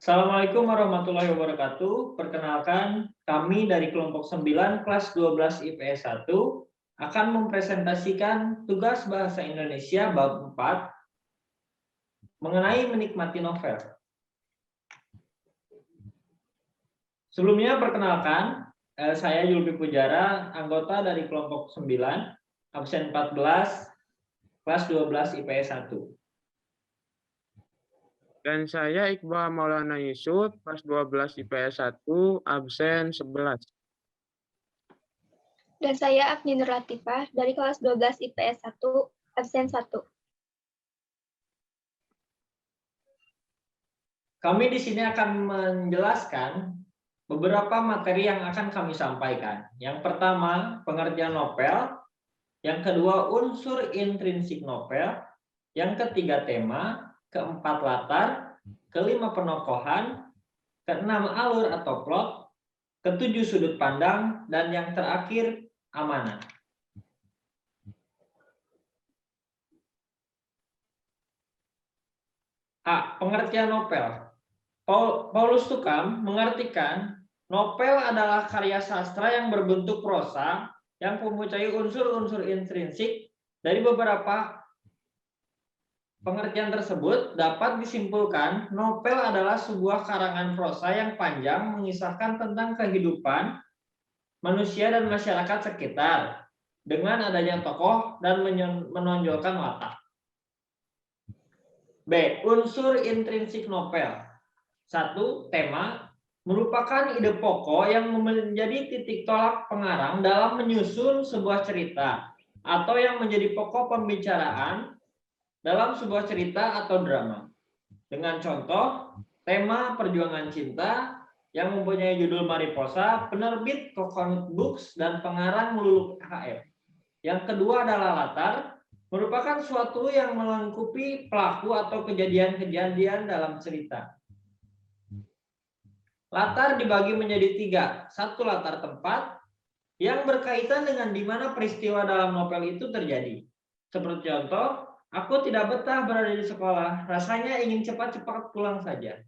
Assalamualaikum warahmatullahi wabarakatuh. Perkenalkan, kami dari kelompok 9 kelas 12 IPS 1 akan mempresentasikan tugas bahasa Indonesia bab 4 mengenai menikmati novel. Sebelumnya perkenalkan, saya Julfi Pujara, anggota dari kelompok 9, absen 14, kelas 12 IPS 1. Dan saya Iqbal Maulana Yusuf, kelas 12 IPS 1, absen 11. Dan saya Afni Nur Latifah dari kelas 12 IPS 1, absen 1. Kami di sini akan menjelaskan beberapa materi yang akan kami sampaikan. Yang pertama, pengertian novel. Yang kedua, unsur intrinsik novel. Yang ketiga, tema. Keempat, latar. Kelima, penokohan. Keenam, alur atau plot. Ketujuh, sudut pandang. Dan yang terakhir, amanah. A. Pengertian novel. Paulus Tukam mengartikan novel adalah karya sastra yang berbentuk prosa yang mempunyai unsur-unsur intrinsik. Dari beberapa pengertian tersebut dapat disimpulkan novel adalah sebuah karangan prosa yang panjang mengisahkan tentang kehidupan manusia dan masyarakat sekitar dengan adanya tokoh dan menonjolkan watak. B. Unsur intrinsik novel. 1. Tema merupakan ide pokok yang menjadi titik tolak pengarang dalam menyusun sebuah cerita atau yang menjadi pokok pembicaraan dalam sebuah cerita atau drama. Dengan contoh, tema perjuangan cinta yang mempunyai judul Mariposa, penerbit Coconut Books dan pengarang Luluk HF. Yang kedua adalah latar, merupakan suatu yang melengkapi pelaku atau kejadian-kejadian dalam cerita. Latar dibagi menjadi 3. 1. Latar tempat yang berkaitan dengan di mana peristiwa dalam novel itu terjadi. Seperti contoh, aku tidak betah berada di sekolah, rasanya ingin cepat-cepat pulang saja.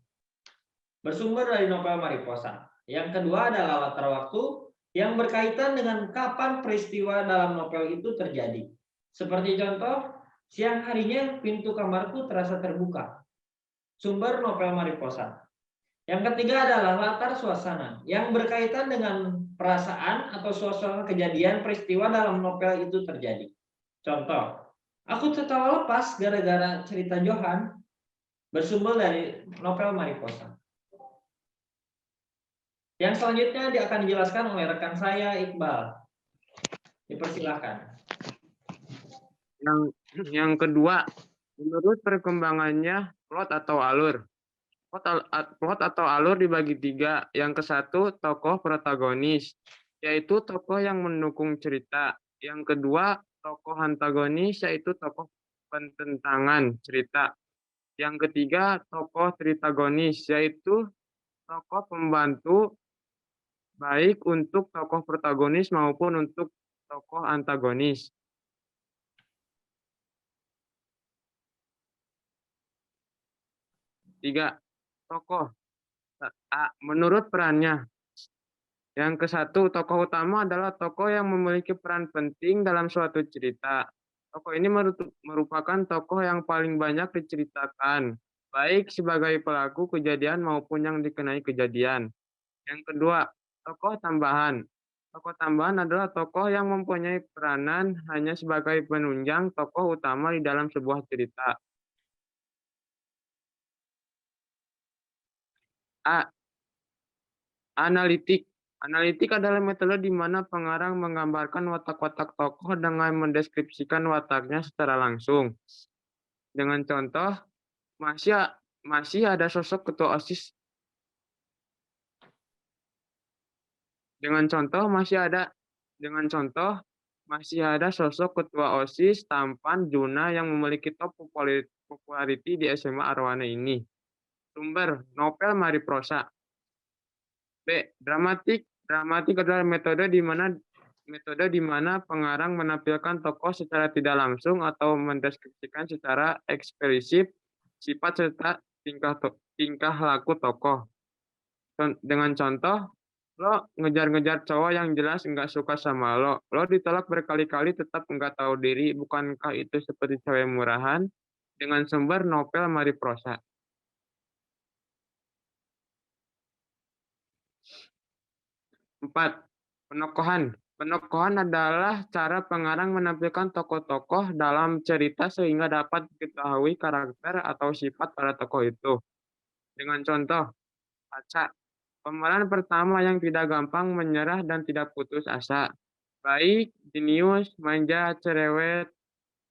Bersumber dari novel Mariposa. Yang kedua adalah latar waktu yang berkaitan dengan kapan peristiwa dalam novel itu terjadi. Seperti contoh, siang harinya pintu kamarku terasa terbuka. Sumber novel Mariposa. Yang ketiga adalah latar suasana yang berkaitan dengan perasaan atau suasana kejadian peristiwa dalam novel itu terjadi. Contoh, aku tertawa lepas gara-gara cerita Johan, bersumber dari novel Mariposa. Yang selanjutnya akan dijelaskan oleh rekan saya Iqbal. Dipersilakan. Yang kedua, menurut perkembangannya plot atau alur. Plot atau alur dibagi 3. Yang ke satu, tokoh protagonis, yaitu tokoh yang mendukung cerita. Yang kedua, tokoh antagonis, yaitu tokoh pententangan cerita. Yang ketiga, tokoh tritagonis, yaitu tokoh pembantu baik untuk tokoh protagonis maupun untuk tokoh antagonis. 3. Tokoh. A. Menurut perannya. Yang ke satu, tokoh utama adalah tokoh yang memiliki peran penting dalam suatu cerita. Tokoh ini merupakan tokoh yang paling banyak diceritakan, baik sebagai pelaku kejadian maupun yang dikenai kejadian. Yang kedua, tokoh tambahan. Tokoh tambahan adalah tokoh yang mempunyai peranan hanya sebagai penunjang tokoh utama di dalam sebuah cerita. A. Analitik. Analitik adalah metode di mana pengarang menggambarkan watak-watak tokoh dengan mendeskripsikan wataknya secara langsung. Dengan contoh, masih ada sosok ketua OSIS. Dengan contoh, masih ada sosok ketua OSIS tampan Juna yang memiliki top popularity di SMA Arwana ini. Sumber, novel Mariposa. B. Dramatik. Dramatik adalah metode di mana pengarang menampilkan tokoh secara tidak langsung atau mendeskripsikan secara ekspresif sifat serta tingkah laku tokoh. Dengan contoh, lo ngejar-ngejar cowok yang jelas nggak suka sama lo. Lo ditolak berkali-kali tetap nggak tahu diri. Bukankah itu seperti cewek murahan? Dengan sumber novel Mari Prosa. 4. Penokohan. Penokohan adalah cara pengarang menampilkan tokoh-tokoh dalam cerita sehingga dapat diketahui karakter atau sifat pada tokoh itu. Dengan contoh, Aca, pemeran pertama yang tidak gampang menyerah dan tidak putus asa. Baik, jenius, manja, cerewet,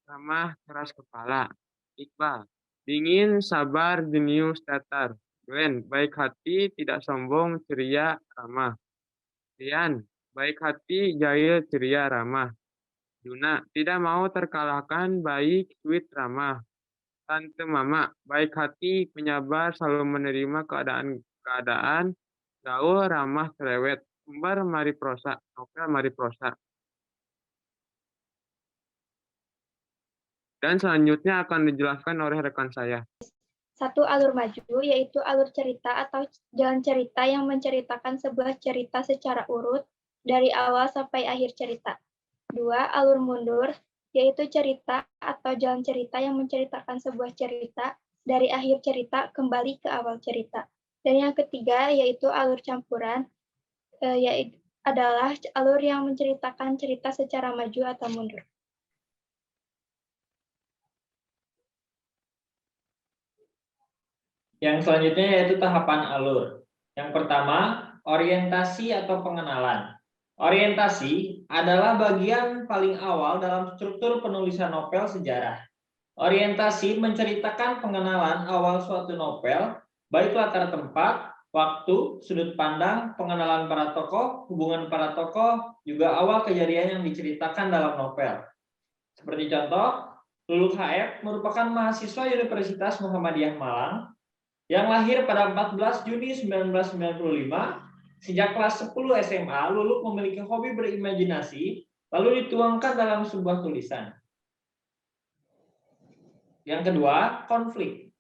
ramah, keras kepala. Iqbal, dingin, sabar, jenius, datar. Glenn, baik hati, tidak sombong, ceria, ramah. Rian, baik hati, jahil, ceria, ramah. Yuna, tidak mau terkalahkan, baik, sweet, ramah. Tante Mama, baik hati, penyabar, selalu menerima keadaan, gaul, ramah, cerewet. Sumber Mari Prosa, novel Mari Prosa. Dan selanjutnya akan dijelaskan oleh rekan saya. 1. Alur maju, yaitu alur cerita atau jalan cerita yang menceritakan sebuah cerita secara urut dari awal sampai akhir cerita. 2. Alur mundur, yaitu cerita atau jalan cerita yang menceritakan sebuah cerita dari akhir cerita kembali ke awal cerita. Dan yang ketiga, yaitu alur campuran, yaitu adalah alur yang menceritakan cerita secara maju atau mundur. Yang selanjutnya yaitu tahapan alur. Yang pertama, orientasi atau pengenalan. Orientasi adalah bagian paling awal dalam struktur penulisan novel sejarah. Orientasi menceritakan pengenalan awal suatu novel, baik latar tempat, waktu, sudut pandang, pengenalan para tokoh, hubungan para tokoh, juga awal kejadian yang diceritakan dalam novel. Seperti contoh, Luluk HF merupakan mahasiswa Universitas Muhammadiyah Malang yang lahir pada 14 Juni 1995. Sejak kelas 10 SMA, Luluk memiliki hobi berimajinasi, lalu dituangkan dalam sebuah tulisan. Yang kedua, konflik.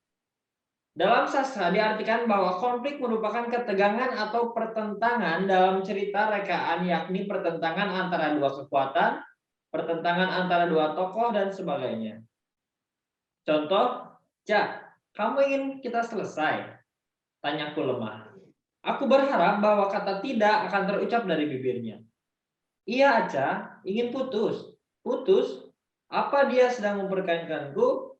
Dalam sastra diartikan bahwa konflik merupakan ketegangan atau pertentangan dalam cerita rekaan, yakni pertentangan antara dua kekuatan, pertentangan antara dua tokoh, dan sebagainya. Contoh, Cak, kamu ingin kita selesai? Tanyaku lemah. Aku berharap bahwa kata tidak akan terucap dari bibirnya. Iya, Aca, ingin putus. Putus? Apa dia sedang memperkainkanku?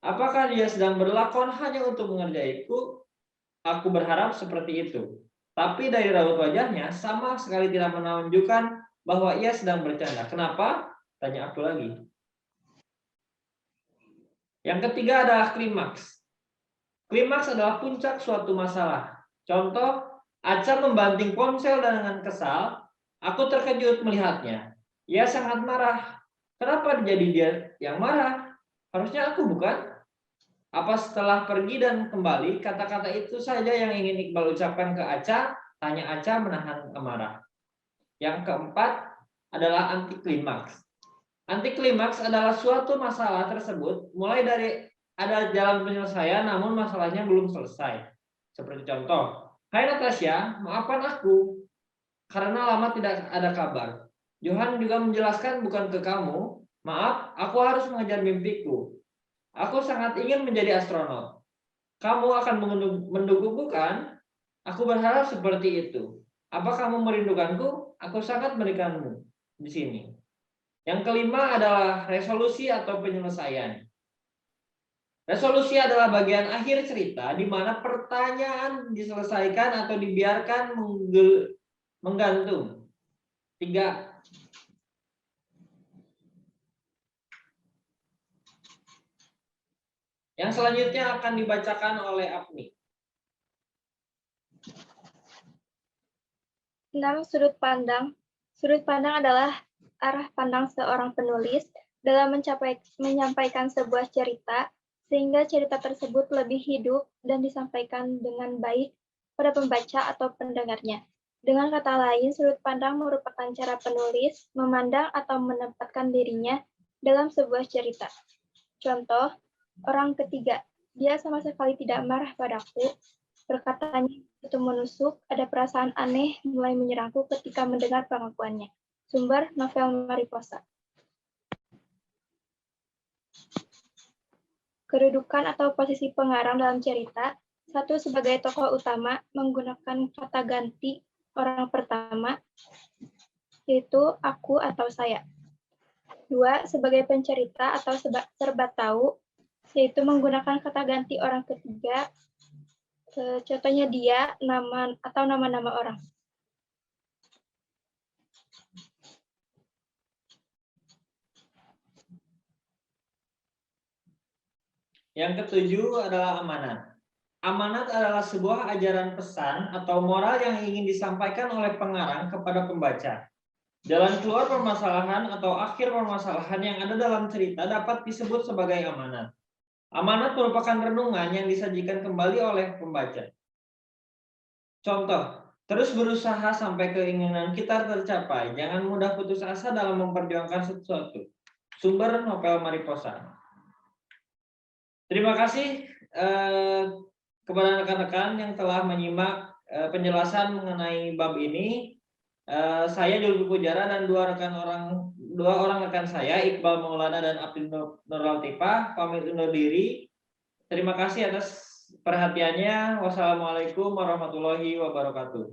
Apakah dia sedang berlakon hanya untuk mengerjaiku? Aku berharap seperti itu. Tapi dari raut wajahnya sama sekali tidak menunjukkan bahwa ia sedang bercanda. Kenapa? Tanya aku lagi. Yang ketiga adalah klimaks. Klimaks adalah puncak suatu masalah. Contoh, Aca membanting ponsel dengan kesal. Aku terkejut melihatnya. Ia sangat marah. Kenapa jadi dia yang marah? Harusnya aku bukan? Apa setelah pergi dan kembali, kata-kata itu saja yang ingin Iqbal ucapkan ke Aca? Tanya Aca menahan amarah. Yang keempat adalah anti klimaks. Anti klimaks adalah suatu masalah tersebut mulai dari ada jalan penyelesaian namun masalahnya belum selesai. Seperti contoh, hai Natasha, maafkan aku karena lama tidak ada kabar. Johan juga menjelaskan bukan ke kamu, maaf, aku harus mengejar mimpiku. Aku sangat ingin menjadi astronot. Kamu akan mendukungku kan? Aku berharap seperti itu. Apa kamu merindukanku? Aku sangat merindukanmu di sini. Yang kelima adalah resolusi atau penyelesaian. Resolusi adalah bagian akhir cerita di mana pertanyaan diselesaikan atau dibiarkan menggantung. 3. Yang selanjutnya akan dibacakan oleh Apni. 6. Sudut pandang. Sudut pandang adalah arah pandang seorang penulis dalam menyampaikan sebuah cerita sehingga cerita tersebut lebih hidup dan disampaikan dengan baik pada pembaca atau pendengarnya. Dengan kata lain, sudut pandang merupakan cara penulis memandang atau menempatkan dirinya dalam sebuah cerita. Contoh, orang ketiga. Dia sama sekali tidak marah padaku. Perkataannya itu menusuk, ada perasaan aneh mulai menyerangku ketika mendengar pengakuannya. Sumber novel Mariposa. Kedudukan atau posisi pengarang dalam cerita. 1. Sebagai tokoh utama, menggunakan kata ganti orang pertama, yaitu aku atau saya. 2. Sebagai pencerita atau serba tahu, yaitu menggunakan kata ganti orang ketiga, contohnya dia, nama, atau nama-nama orang. Yang ketujuh adalah amanat. Amanat adalah sebuah ajaran pesan atau moral yang ingin disampaikan oleh pengarang kepada pembaca. Jalan keluar permasalahan atau akhir permasalahan yang ada dalam cerita dapat disebut sebagai amanat. Amanat merupakan renungan yang disajikan kembali oleh pembaca. Contoh, terus berusaha sampai keinginan kita tercapai. Jangan mudah putus asa dalam memperjuangkan sesuatu. Sumber novel Mariposa. Terima kasih kepada rekan-rekan yang telah menyimak penjelasan mengenai bab ini. Saya Julki Pujara dan dua orang rekan saya, Iqbal Maulana dan Abdul Nur Latifah, pamit undur diri. Terima kasih atas perhatiannya. Wassalamualaikum warahmatullahi wabarakatuh.